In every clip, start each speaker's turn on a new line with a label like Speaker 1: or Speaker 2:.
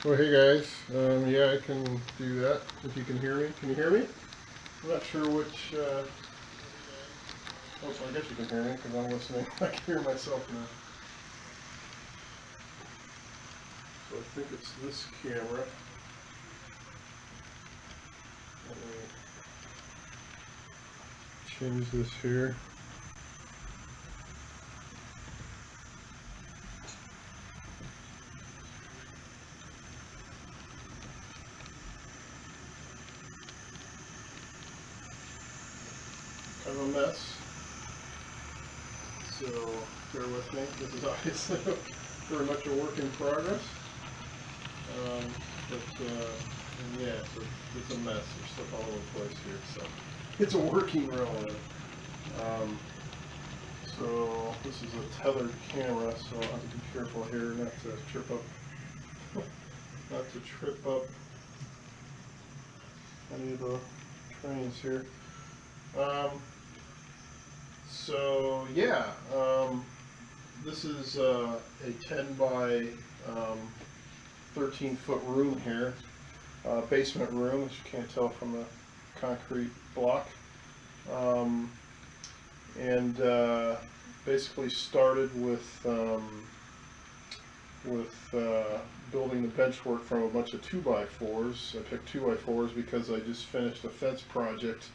Speaker 1: Well, hey guys, yeah, I can do that. If you can you hear me? I'm not sure which. Oh, I guess you can hear me because I'm listening. I can hear myself now. So I think it's this camera. Let me change this here. Kind of a mess. So bear with me. This is obviously very much a work in progress. Um, and yeah, it's a mess. There's stuff all over the place here. So it's a working relative. Um, so this is a tethered camera, so I have to be careful here not to trip up, any of the trains here. So yeah, this is a 10 by 13-foot room here, basement room, as you can't tell from the concrete block, and basically started with building the benchwork from a bunch of 2x4s. I picked 2x4s because I just finished a fence project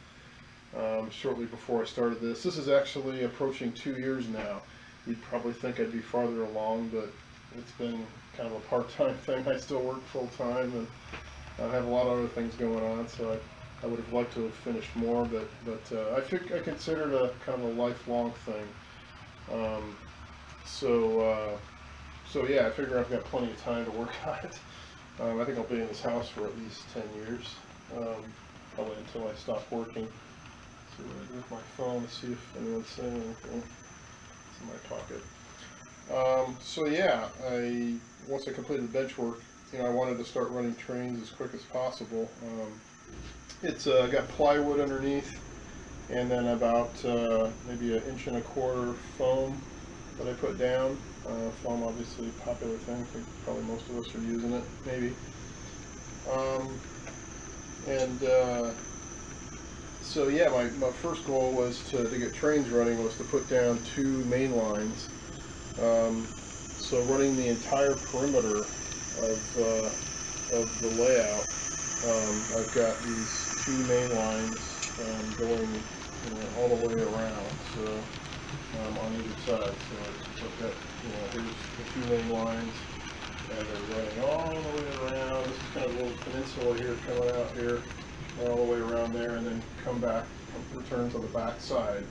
Speaker 1: shortly before I started this. This is actually approaching 2 years now. You'd probably think I'd be farther along, but it's been kind of a part-time thing. I still work full-time, and I have a lot of other things going on, so I would have liked to have finished more, but I consider it a kind of a lifelong thing. So yeah, I figure I've got plenty of time to work on it. I think I'll be in this house for at least 10 years, probably until I stop working. See what I do with my phone to see if anyone's saying anything. It's in my pocket. So yeah, once I completed the bench work, I wanted to start running trains as quick as possible. It's got plywood underneath, and then about maybe 1.25 inch foam that I put down. Foam, obviously, a popular thing. I think probably most of us are using it, maybe. So yeah, my first goal was to get trains running was to put down 2 main lines. So running the entire perimeter of the layout, I've got these 2 main lines going all the way around. So on either side. So I've got here's the 2 main lines, and they're running all the way around. This is kind of a little peninsula here coming out here, all the way around there, and then return to the back side.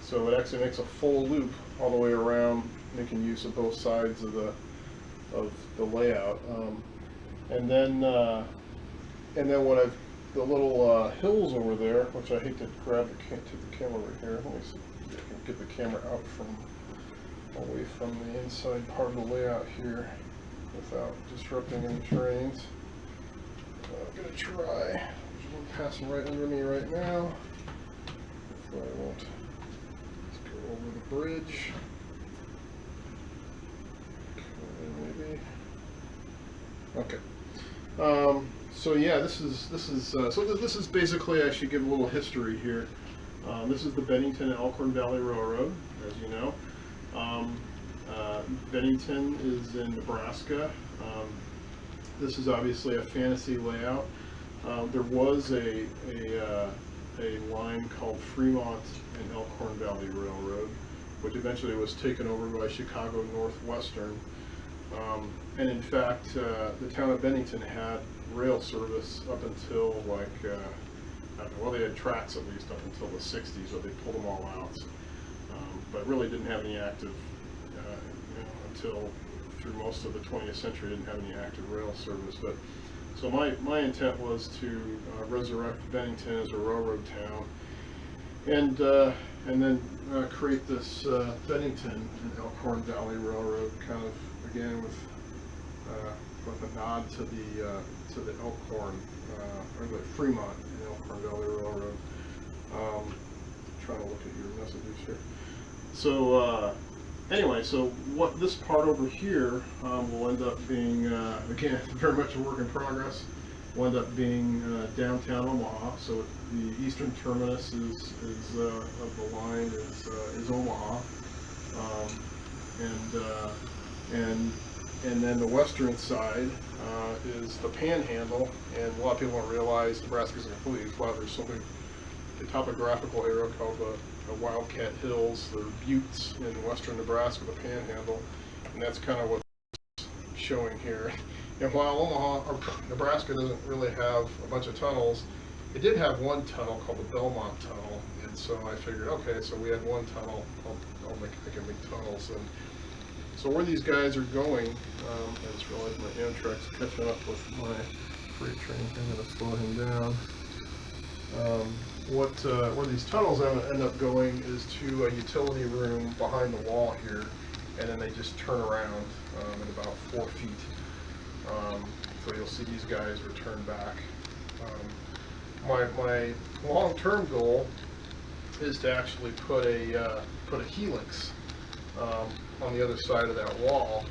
Speaker 1: So it actually makes a full loop all the way around, making use of both sides of the layout. And then what the little hills over there, which I hate to grab the camera right here. Let me see if I can get the camera out away from the inside part of the layout here without disrupting any trains. I'm gonna try. There's one passing right under me right now. Hopefully I won't. Let's go over the bridge. Okay, maybe. Okay. So yeah, this is basically, I should give a little history here. This is the Bennington and Elkhorn Valley Railroad, as you know. Bennington is in Nebraska. This is obviously a fantasy layout. There was a line called Fremont and Elkhorn Valley Railroad, which eventually was taken over by Chicago Northwestern. And in fact, the town of Bennington had rail service up until well, they had tracks at least up until the 60s, but they pulled them all out. But really didn't have any active, until through most of the 20th century, didn't have any active rail service. But so my intent was to resurrect Bennington as a railroad town, and then create this Bennington and Elkhorn Valley Railroad, kind of again with a nod to the Elkhorn or the Fremont and Elkhorn Valley Railroad. Trying to look at your messages here. So Anyway, so what this part over here will end up being, again, very much a work in progress. Will end up being downtown Omaha. So the eastern terminus of the line is Omaha, and and then the western side is the Panhandle. And a lot of people don't realize Nebraska's completely flat. There's something, a topographical area called the Wildcat Hills. They're buttes in western Nebraska, the Panhandle, and that's kind of what's showing here. And while Omaha, or Nebraska, doesn't really have a bunch of tunnels, it did have one tunnel called the Belmont Tunnel, and so I figured, okay, so we had one tunnel, I can make tunnels. And so where these guys are going, I just realized my Amtrak's catching up with my freight train. I'm going to slow him down. Where these tunnels end up going is to a utility room behind the wall here, and then they just turn around at about 4 feet. So you'll see these guys return back. My long-term goal is to actually put a helix on the other side of that wall,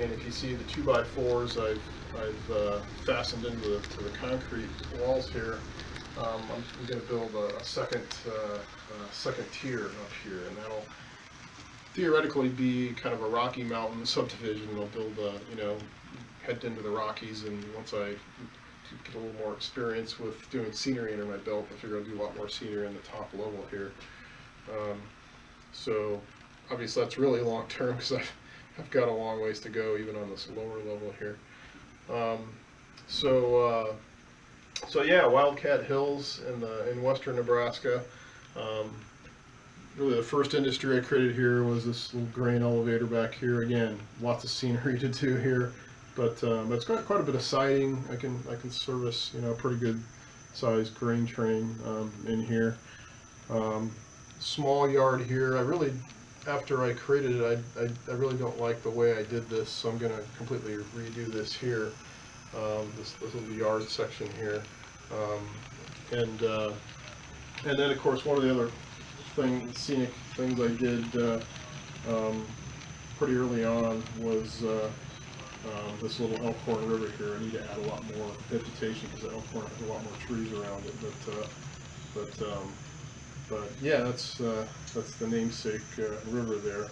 Speaker 1: and if you see the 2x4s I've fastened into the concrete walls here. I'm going to build a second tier up here, and that'll theoretically be kind of a Rocky Mountain subdivision. I'll build, head into the Rockies, and once I get a little more experience with doing scenery under my belt, I figure I'll do a lot more scenery on the top level here. So obviously that's really long term, because I've got a long ways to go even on this lower level here. So yeah, Wildcat Hills in western Nebraska. Really the first industry I created here was this little grain elevator back here. Again, lots of scenery to do here, but it's got quite a bit of siding. I can service, a pretty good sized grain train in here. Small yard here. After I created it, I really don't like the way I did this, so I'm going to completely redo this here. This little yard section here, and then of course one of the other scenic things I did pretty early on was this little Elkhorn River here. I need to add a lot more vegetation because the Elkhorn has a lot more trees around it, but yeah, that's the namesake river there.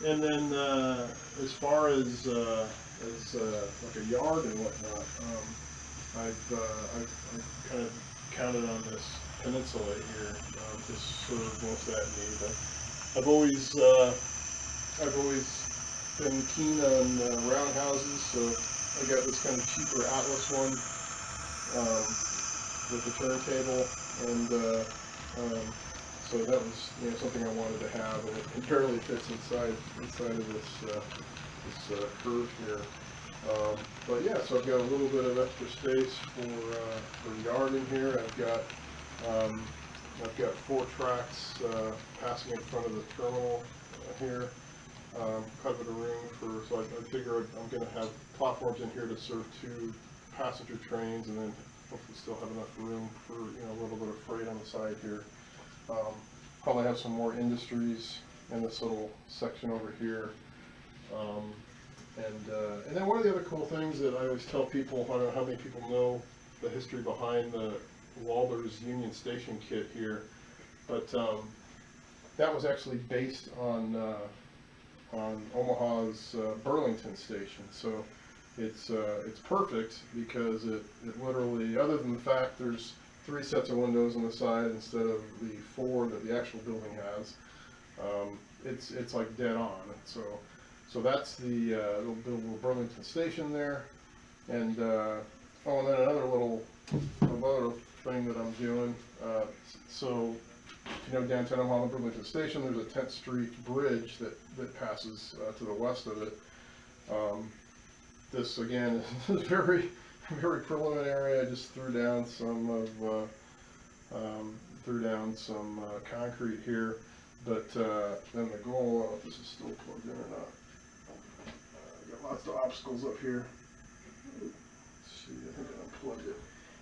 Speaker 1: And then as far as like a yard and whatnot, I've kind of counted on this peninsula here to serve most of that need. I've always been keen on roundhouses, so I got this kind of cheaper Atlas one with the turntable, and so that was something I wanted to have, and it barely fits inside of this curve here. But yeah, so I've got a little bit of extra space for yard in here. I've got 4 tracks passing in front of the terminal here. Quite a bit of room so I figure I'm going to have platforms in here to serve 2 passenger trains, and then hopefully still have enough room for a little bit of freight on the side here. Probably have some more industries in this little section over here. And then one of the other cool things that I always tell people, I don't know how many people know the history behind the Walder's Union Station kit here, but that was actually based on Omaha's Burlington Station. So it's perfect because it literally, other than the fact there's 3 sets of windows on the side instead of the 4 that the actual building has, it's like dead on. So that's the little Burlington Station there, and and then another little thing that I'm doing. So downtown Omaha, Burlington Station, there's a 10th Street bridge that passes to the west of it. This again is very preliminary. I just threw down some concrete here, but then the goal, I don't know if this is still plugged in or not. Got lots of obstacles up here. Let's see, I think I unplugged it.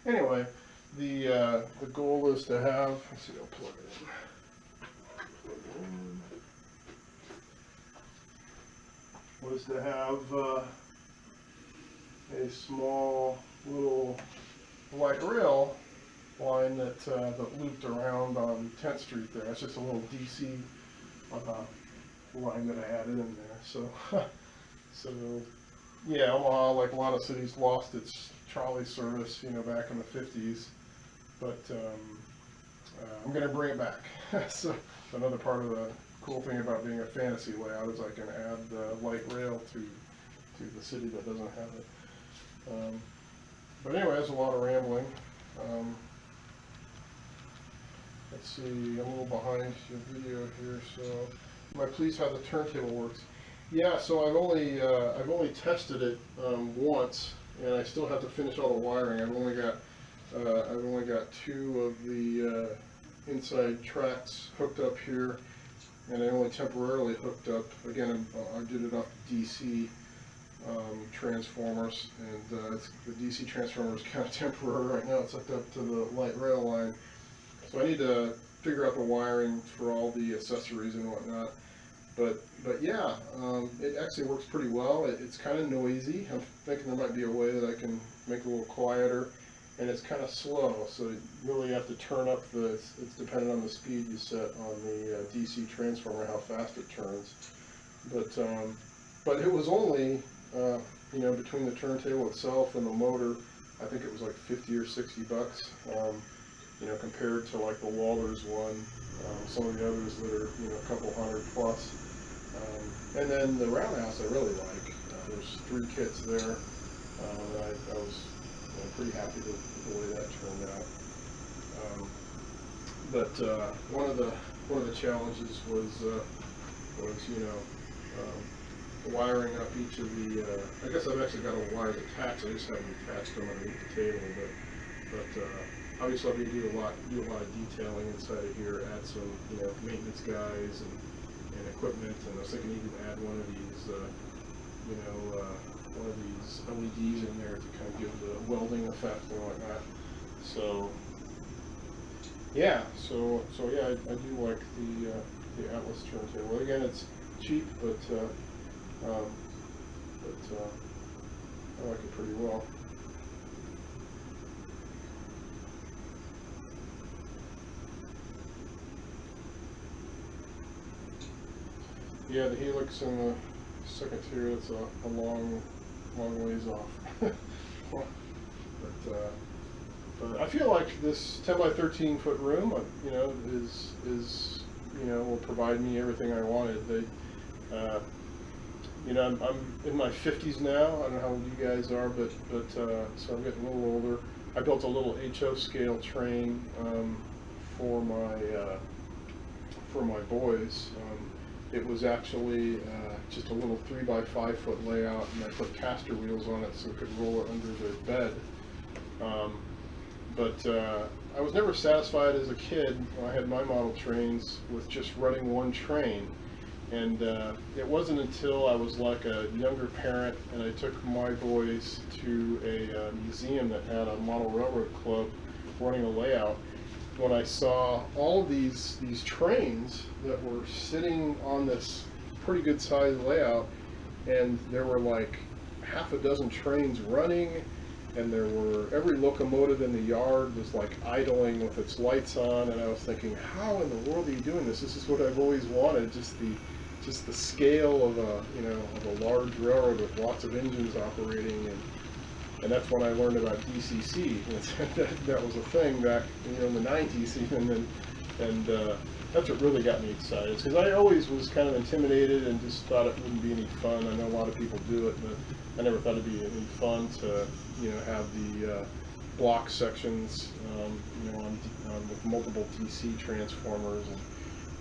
Speaker 1: Anyway, the goal is to have, let's see, I'll plug it in. was to have a small little light rail line that that looped around on 10th Street there. That's just a little DC line that I added in there. So, so yeah, Omaha, like a lot of cities, lost its trolley service, you know, back in the 50s. But I'm going to bring it back. So another part of the cool thing about being a fantasy layout is I can add light rail to the city that doesn't have it. But anyway, that's a lot of rambling. Let's see, I'm a little behind your video here, so am I pleased how the turntable works? Yeah, so I've only tested it once, and I still have to finish all the wiring. I've only got 2 of the inside tracks hooked up here, and I only temporarily hooked up. Again, I did it off DC transformers, and the DC transformer is kind of temporary right now. It's hooked up to the light rail line, so I need to figure out the wiring for all the accessories and whatnot. But yeah, it actually works pretty well. It's kind of noisy. I'm thinking there might be a way that I can make it a little quieter, and it's kind of slow, so you really have to turn up it's dependent on the speed you set on the DC transformer, how fast it turns. But it was only, you know, between the turntable itself and the motor, I think it was like 50 or 60 bucks, you know, compared to like the Walters one, some of the others that are, you know, a couple hundred plus. And then the roundhouse I really like. There's 3 kits there. I was, you know, pretty happy with the way that turned out. One of the challenges was you know, wiring up each of the. I guess I've actually got all the wires attached. I just haven't attached them underneath the table. But obviously I'll be do a lot of detailing inside of here. Add some, you know, maintenance guys and equipment, and I was thinking even add one of these, you know, one of these LEDs in there to kind of give the welding effect and whatnot. So yeah, yeah, I do like the Atlas turntable. Again, it's cheap, but I like it pretty well. Yeah, the helix and the second tier, that's a long ways off. But I feel like this 10 by 13 foot room, you know, is you know, will provide me everything I wanted. You know, I'm in my 50s now. I don't know how old you guys are, but so I'm getting a little older. I built a little HO scale train for my boys. It was actually just a little 3 by 5 foot layout, and I put caster wheels on it so it could roll it under their bed. I was never satisfied as a kid when I had my model trains with just running one train. And it wasn't until I was like a younger parent and I took my boys to a museum that had a model railroad club running a layout, when I saw all of these trains that were sitting on this pretty good sized layout, and there were like half a dozen trains running, and there were, every locomotive in the yard was like idling with its lights on, and I was thinking, how in the world are you doing this? This is what I've always wanted, just the scale of a, you know, of a large railroad with lots of engines operating. And that's when I learned about DCC. That was a thing back, you know, in the 90s even, and that's what really got me excited. Because I always was kind of intimidated and just thought it wouldn't be any fun. I know a lot of people do it, but I never thought it'd be any fun to, you know, have the block sections, you know, with multiple DC transformers,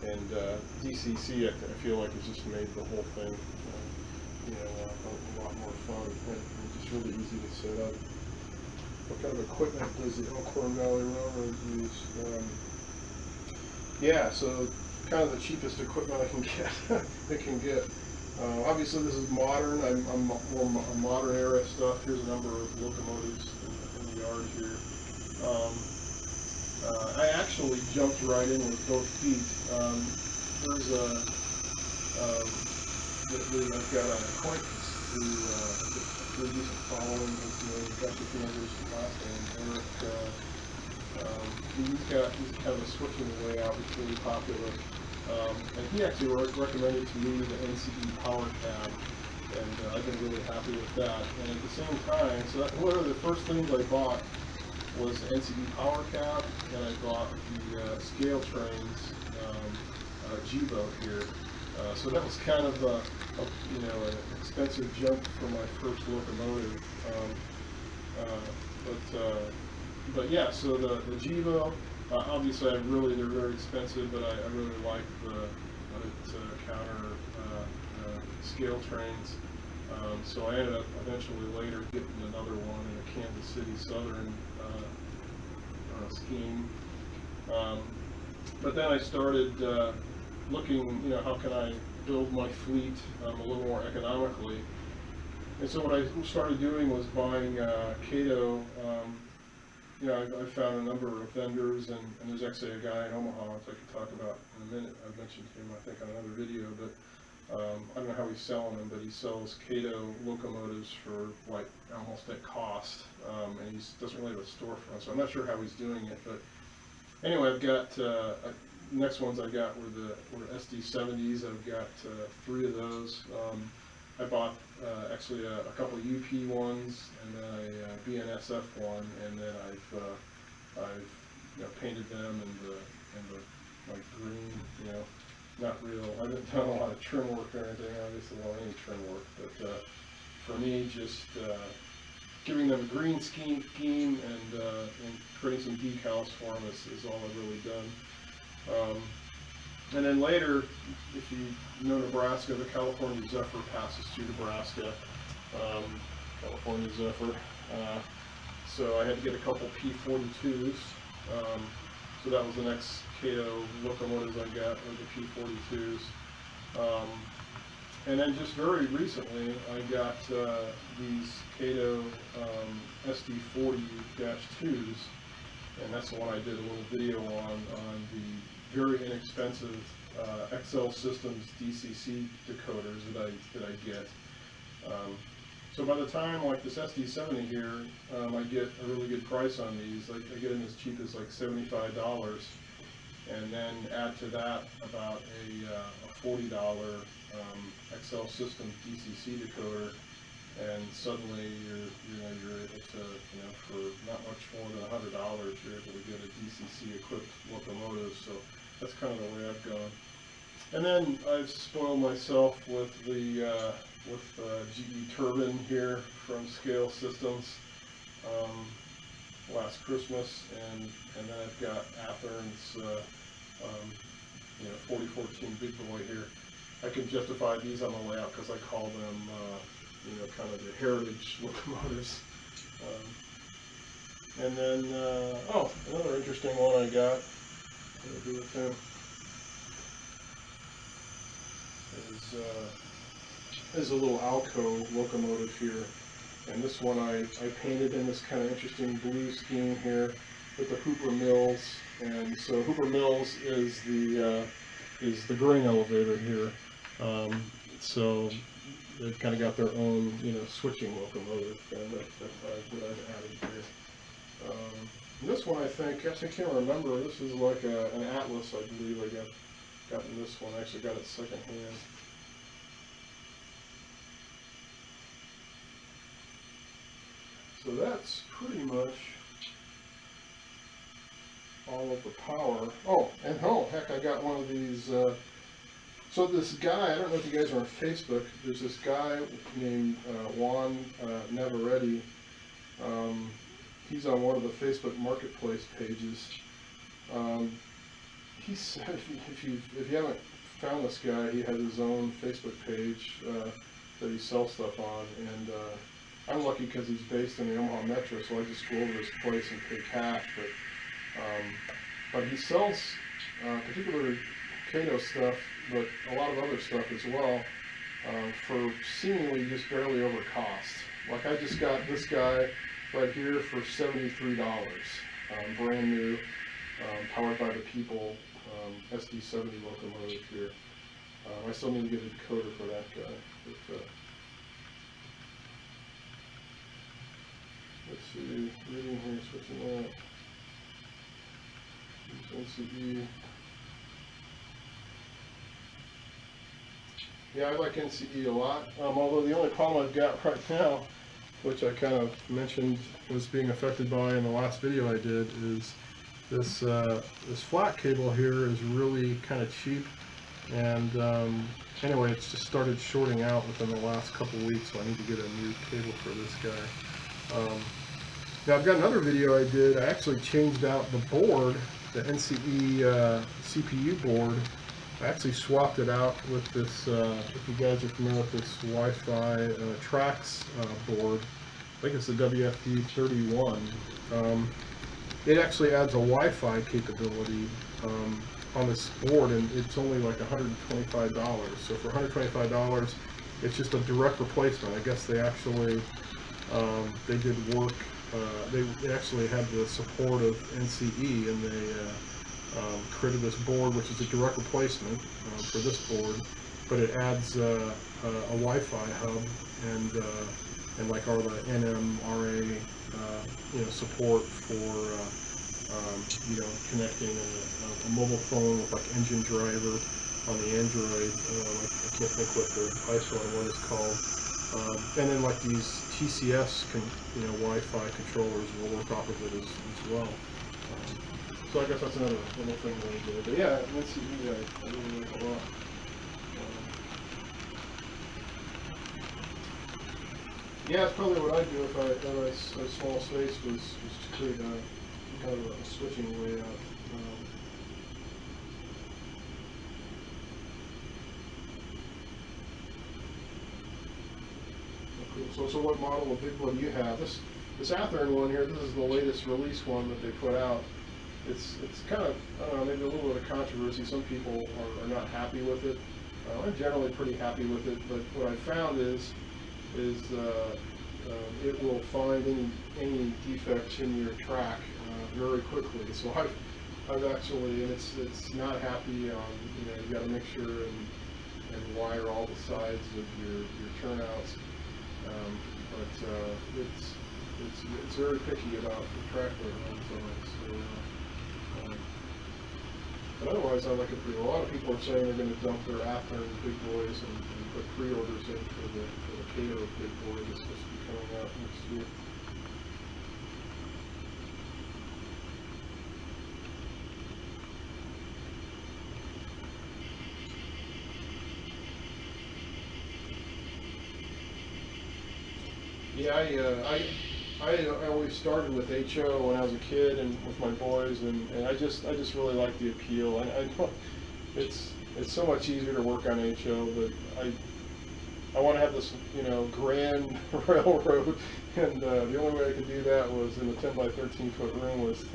Speaker 1: and DCC. I feel like it's just made the whole thing, you know, a lot more fun. And it's really easy to set up. What kind of equipment does the Elkhorn Valley Railroad use? Yeah, so kind of the cheapest equipment I can get. Obviously, this is modern. I'm more modern era stuff. Here's a number of locomotives in the yard here. I actually jumped right in with both feet. There's I've got an acquaintance who a pretty decent following. He's got the University of Alaska, and Eric. He's kind of a switching layout. It's really popular. And he actually recommended to me the NCE Power Cab, and I've been really happy with that. And at the same time, so one of the first things I bought was the NCE Power Cab, and I bought the Scale Trains G-boat here. So that was kind of an expensive jump for my first locomotive. But yeah, so the G-boat, obviously they're very expensive, but I really like the counter scale trains. So I ended up eventually later getting another one in a Kansas City Southern scheme. But then I started looking, how can I build my fleet a little more economically. And so what I started doing was buying Cato. I found a number of vendors, and there's actually a guy in Omaha, which I could talk about in a minute. I've mentioned him, I think, on another video, but I don't know how he's selling them, but he sells Cato locomotives for like almost at cost, and he doesn't really have a storefront, so I'm not sure how he's doing it. But anyway, I've got next ones I got were SD70s. I've got 3 of those. I bought actually a couple of UP ones, and then a BNSF one, and then I've painted them in the like green, not real. I haven't done a lot of trim work or anything, obviously, well, any trim work, but for me, just giving them a green scheme and creating some decals for them is all I've really done. And then later, if you know Nebraska, the California Zephyr passes through Nebraska, California Zephyr. So I had to get a couple P42s. So that was the next Cato locomotives I got, were the P42s. And then just very recently, I got these Cato SD40-2s, and that's the one I did a little video on the very inexpensive XL Systems DCC decoders that I get. So by the time, like this SD70 here, I get a really good price on these. I get them as cheap as like $75, and then add to that about a $40 XL Systems DCC decoder, and suddenly you're able to, for not much more than $100, you're able to get a DCC equipped locomotive. So that's kind of the way I've gone. And then I've spoiled myself with the GE turbine here from Scale Systems last Christmas, and then I've got Athern's 4014 Big Boy here. I can justify these on the layout because I call them kind of the heritage locomotives. And then another interesting one I got. What do I do with him? Is a little Alco locomotive here, and this one I painted in this kind of interesting blue scheme here with the Hooper Mills, and so Hooper Mills is the grain elevator here. So they've kind of got their own switching locomotive that I've added here. And this one I think, actually I can't remember. This is like an Atlas, I believe. I got in this one. I actually got it second hand. So that's pretty much all of the power. Oh, and heck, I got one of these. So this guy, I don't know if you guys are on Facebook, there's this guy named Juan Navarrete. He's on one of the Facebook Marketplace pages. He said, if you haven't found this guy, he has his own Facebook page that he sells stuff on, and I'm lucky because he's based in the Omaha Metro, so I just go over to his place and pay cash. But he sells particular Cato stuff, but a lot of other stuff as well, for seemingly just barely over cost. Like I just got this guy right here for $73, brand new, powered by the People SD70 locomotive here. I still need to get a decoder for that guy. But, let's see, reading here, switching that. NCE. Yeah, I like NCE a lot, although the only problem I've got right now, which I kind of mentioned was being affected by in the last video I did, is this this flat cable here is really kind of cheap, and anyway, it's just started shorting out within the last couple of weeks, so I need to get a new cable for this guy. Now I've got another video I did. I actually changed out the board, the NCE CPU board. I actually swapped it out with this, if you guys are familiar with this Wi-Fi Trax board. I think it's the WFD31. It actually adds a Wi-Fi capability on this board, and it's only like $125. So for $125, it's just a direct replacement. I guess they actually they did work. They actually had the support of NCE, and they created this board, which is a direct replacement for this board, but it adds a Wi-Fi hub and like all the NMRA support for connecting a mobile phone with like engine driver on the Android. I can't think what the iPhone one is called. And then like these TCS Wi-Fi controllers will work off of it as well. So I guess that's another little thing that I did. But yeah, NCE I really like a lot. Yeah, it's probably what I'd do if a small space was to create a kind of a switching layout. So what model of big board do you have? This Athearn one here, this is the latest release one that they put out. It's kind of, I don't know, maybe a little bit of controversy. Some people are not happy with it. I'm generally pretty happy with it, but what I found is it will find any defects in your track very quickly. So I've actually, and it's not happy on, you got to make sure and wire all the sides of your turnouts. But it's very picky about the track that it runs on. So, but otherwise, I like it pretty well. A lot of people are saying they're going to dump their Athearn big boys and put pre-orders in for the Kato big boy that's supposed to be coming out next year. Yeah, I always started with HO when I was a kid and with my boys, and I just really like the appeal. I know it's so much easier to work on HO, but I want to have this grand railroad, and the only way I could do that was in a 10 by 13 foot room was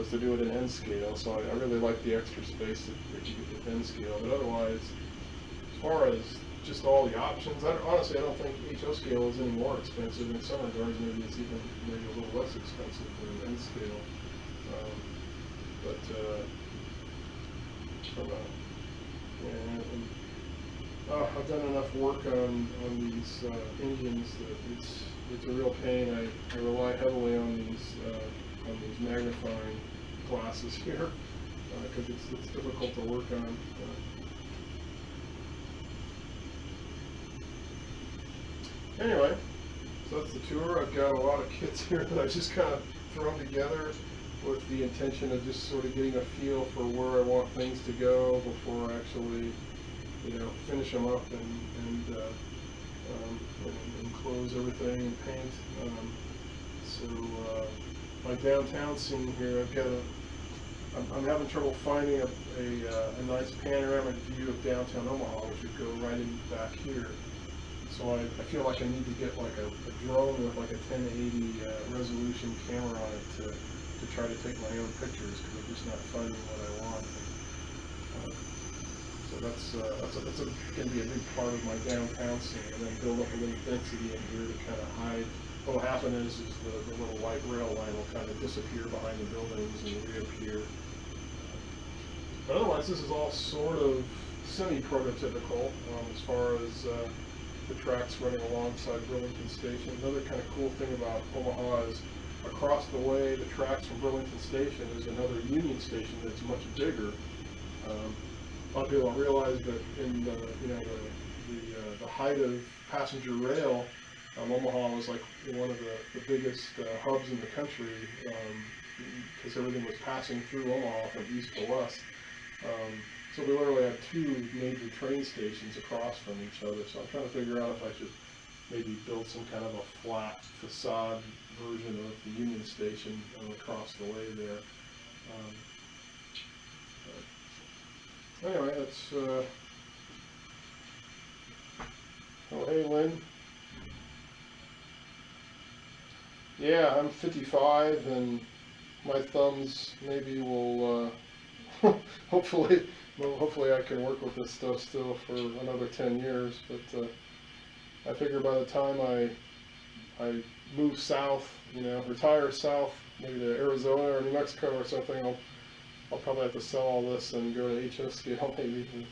Speaker 1: to do it in N scale. So I really like the extra space that you get with N scale. But otherwise, as far as just all the options, honestly I don't think HO scale is any more expensive. In some regards, maybe it's even a little less expensive than N scale. I've done enough work on these engines that it's a real pain. I rely heavily on these magnifying glasses here because it's difficult to work on. Anyway, so that's the tour. I've got a lot of kits here that I've just kind of thrown together with the intention of just sort of getting a feel for where I want things to go before I actually, finish them up and close everything and paint. So my downtown scene here, I'm having trouble finding a nice panoramic view of downtown Omaha, which would go right in back here. So I feel like I need to get like a drone with like a 1080 resolution camera on it to try to take my own pictures, because I'm just not finding what I want. So that's going to be a big part of my downtown scene, and then build up a little density in here to kind of hide. What will happen is the little light rail line will kind of disappear behind the buildings and reappear. But otherwise, this is all sort of semi-prototypical as far as the tracks running alongside Burlington Station. Another kind of cool thing about Omaha is across the way, the tracks from Burlington Station is another Union Station that's much bigger. A lot of people don't realize that in the height of passenger rail, Omaha was like one of the biggest hubs in the country because everything was passing through Omaha from east to west. So we literally had two major train stations across from each other. So I'm trying to figure out if I should maybe build some kind of a flat facade version of the Union Station across the way there. Anyway, that's, oh hey Lynn. Yeah, I'm 55 and my thumbs maybe will, hopefully I can work with this stuff still for another 10 years, but I figure by the time I move south, retire south, maybe to Arizona or New Mexico or something, I'll probably have to sell all this and go to HO scale maybe.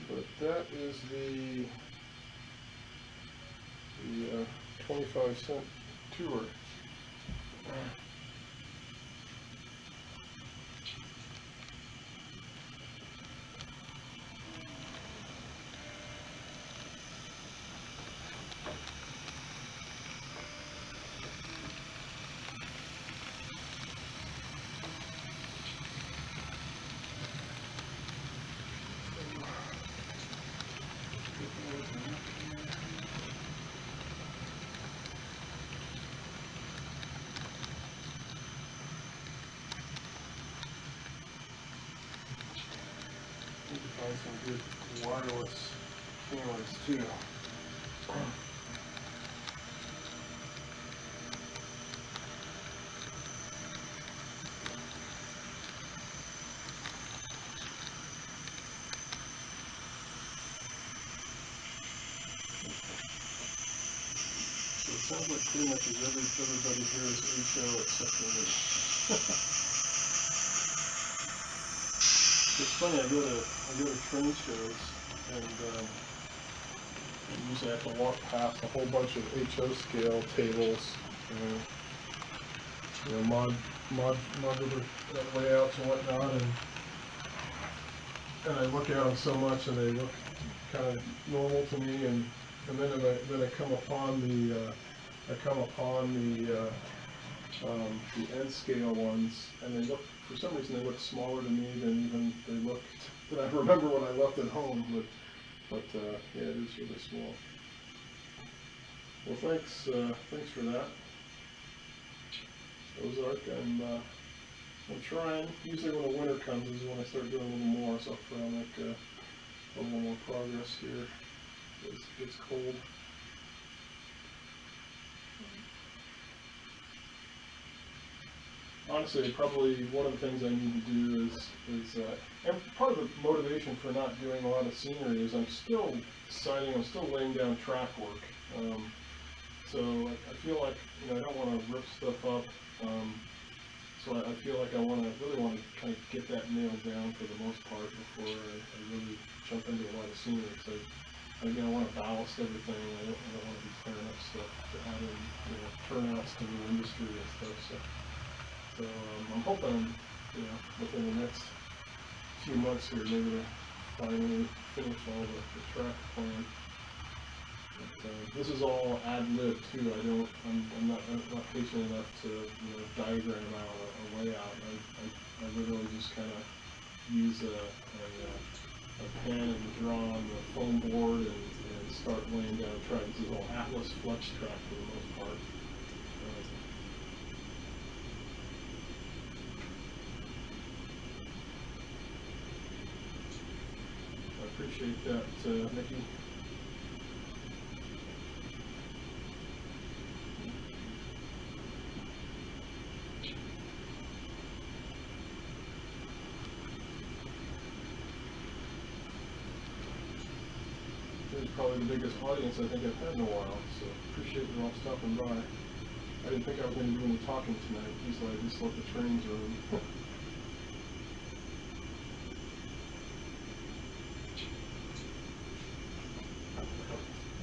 Speaker 1: But that is the 25-cent tour. Find some good wireless cameras too. So it sounds like pretty much everybody here is HO except for me. It's funny, I go to train shows and usually I have to walk past a whole bunch of HO scale tables, modular layouts and whatnot, and I look at them so much and they look kind of normal to me, and then I come upon the N scale ones, and they look, for some reason they look smaller to me than even than I remember when I left at home, but yeah, it is really small. Well, thanks for that, Ozark. I'm trying. Usually when the winter comes is when I start doing a little more, so I'll make a little more progress here. It's cold. Honestly, probably one of the things I need to do is and part of the motivation for not doing a lot of scenery is I'm still laying down track work. So I feel like I don't want to rip stuff up. So I feel like I really want to kind of get that nailed down for the most part before I really jump into a lot of scenery. Because I want to ballast everything. I don't want to be tearing up stuff to add in turnouts to the industry and stuff. So I'm hoping, within the next few months here, maybe to finally finish all the track plan. But, this is all ad lib too. I'm not patient enough to diagram out a layout. I literally just kind of use a pen and draw on the foam board and start laying down a track. This is all Atlas Flex track for the most part. I appreciate that, Nikki. This is probably the biggest audience I think I've had in a while, so appreciate you all stopping by. I didn't think I was going to do any talking tonight. Usually I just let the trains run.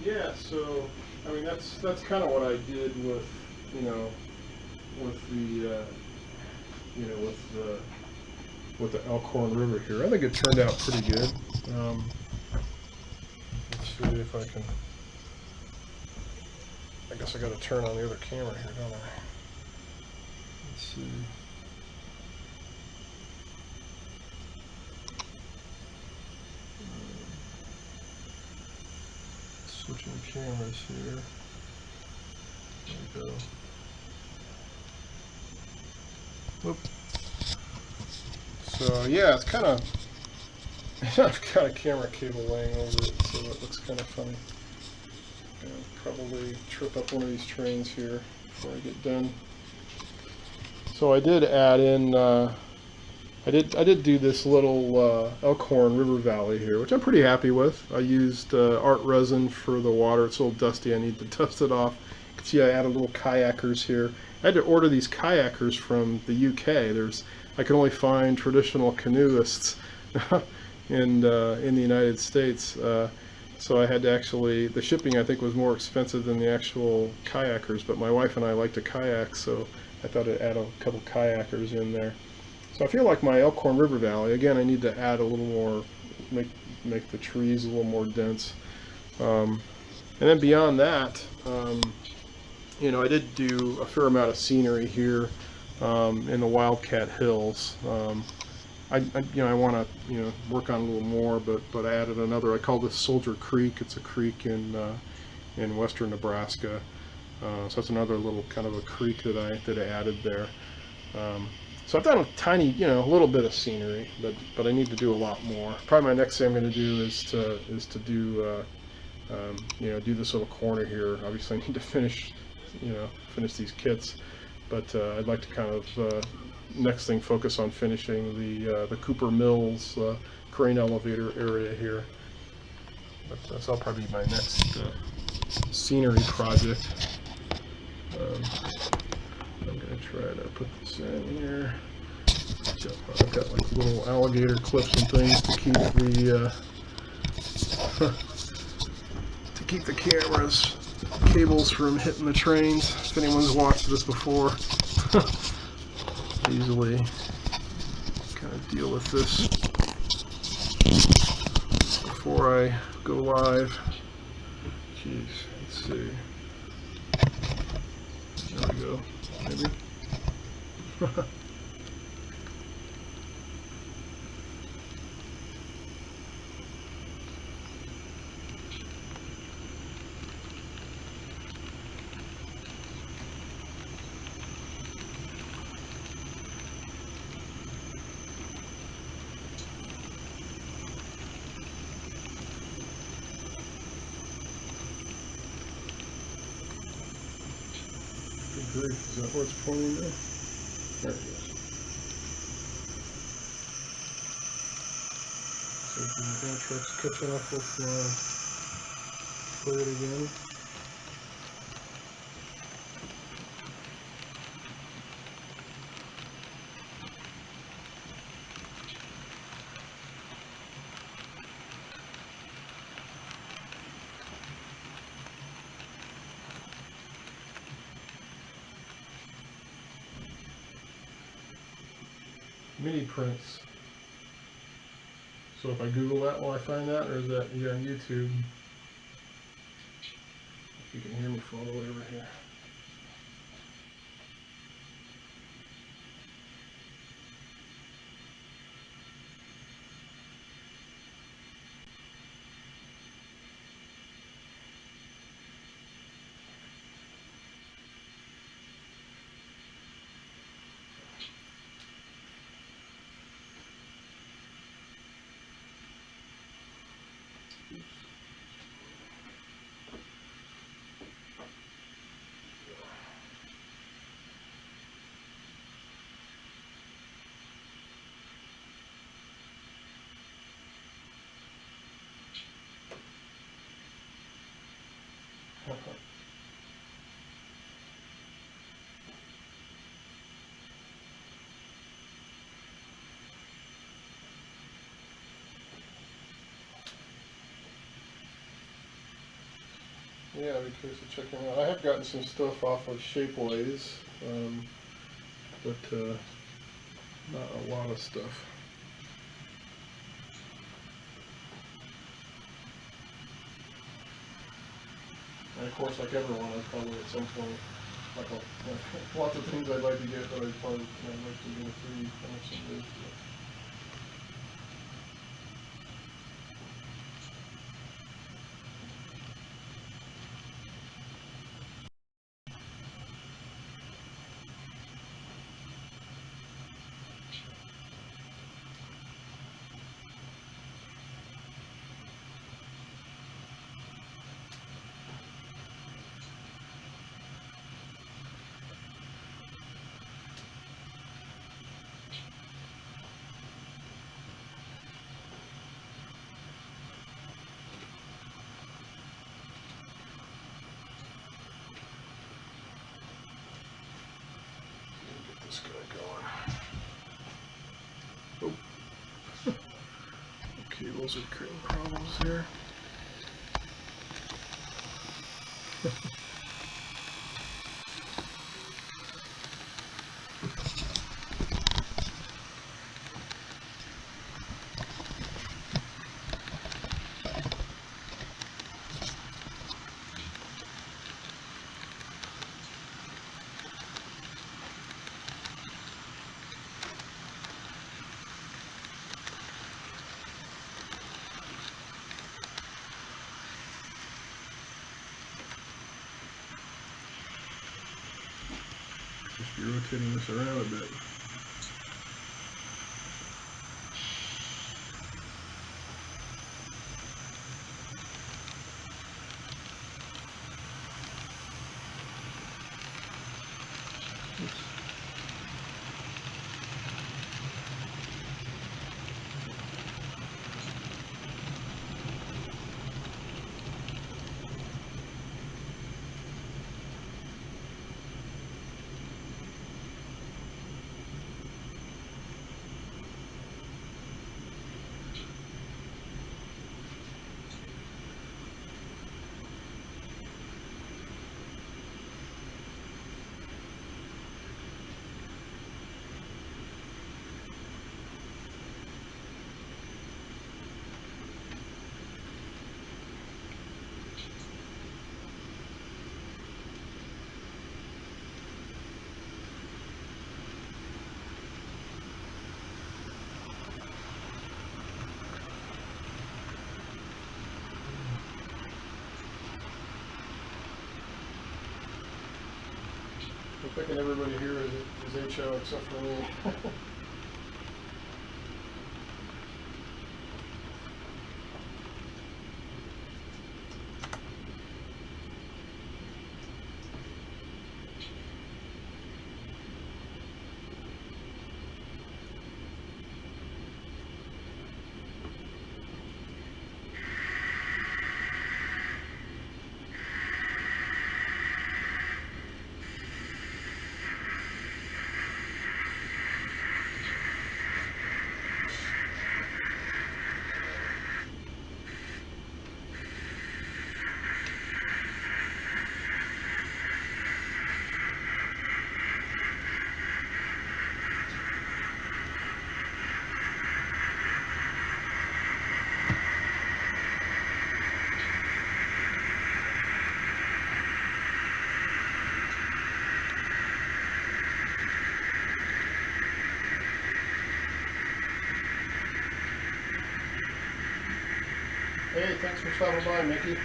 Speaker 1: Yeah, so I mean that's kind of what I did with with the with the Elkhorn River here. I think it turned out pretty good. Let's see if I can. I guess I got to turn on the other camera here, don't I? Let's see. Switching cameras here. There we go. Whoop. So yeah, it's kind of. I've got a camera cable laying over it, so it looks kind of funny. Probably trip up one of these trains here before I get done. So I did add in. I did do this little Elkhorn River Valley here, which I'm pretty happy with. I used art resin for the water. It's a little dusty. I need to dust it off. You can see I added little kayakers here. I had to order these kayakers from the UK. I can only find traditional canoeists in the United States. So I had to actually, the shipping I think was more expensive than the actual kayakers, but my wife and I like to kayak, so I thought I'd add a couple kayakers in there. So I feel like my Elkhorn River Valley, again, I need to add a little more, make the trees a little more dense. And then beyond that, I did do a fair amount of scenery here in the Wildcat Hills. I want to work on a little more, but I added another. I call this Soldier Creek. It's a creek in western Nebraska. So that's another little kind of a creek that I added there. So I've done a tiny, a little bit of scenery, but I need to do a lot more. Probably my next thing I'm going to do is to do do this little corner here. Obviously, I need to finish these kits, but I'd like to kind of next thing focus on finishing the Cooper Mills crane elevator area here. But so that'll probably be my next scenery project. I'm going to try to put this in here. I've got like little alligator clips and things to keep the cameras cables from hitting the trains. If anyone's watched this before, easily kind of deal with this before I go live. Jeez, let's see. There we go. Maybe. Good grief, is that where it's pointing there? There it is. So the Amtrak's catching up with play it again. Mini prints. So if I Google that, will I find that, or is that on YouTube? If you can hear me from all the way over here. Yeah, be curious to check them out. I have gotten some stuff off of Shapeways, but not a lot of stuff. And of course, like everyone, I probably at some point, like lots of things I'd like to get, but I'd probably like to get free or something. This guy going. Oh. Cables are creating problems here. Just be rotating this around a bit. I'm thinking everybody here is HO except for me. Hey, thanks for stopping by, Mickey.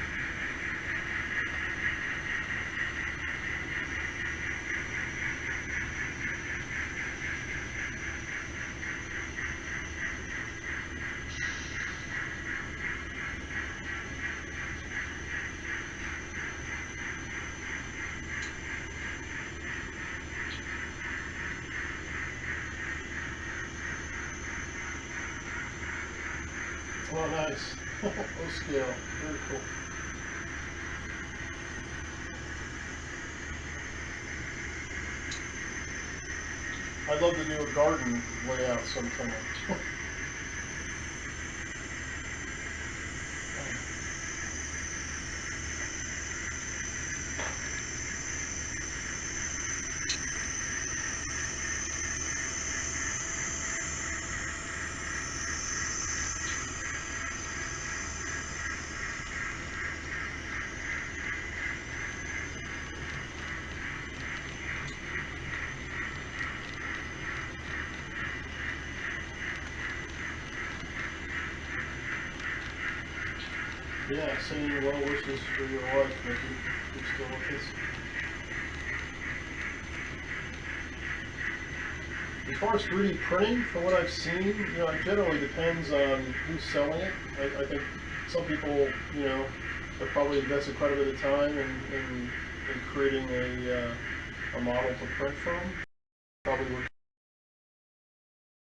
Speaker 1: Oh, nice. Low scale. Very cool. I'd love to do a garden layout sometime. Yeah, sending well wishes for your wife, Mickey. You're still with us. As far as 3D printing, from what I've seen, you know, it generally depends on who's selling it. I think some people, you know, have probably invested quite a bit of time in creating a model to print from. Probably would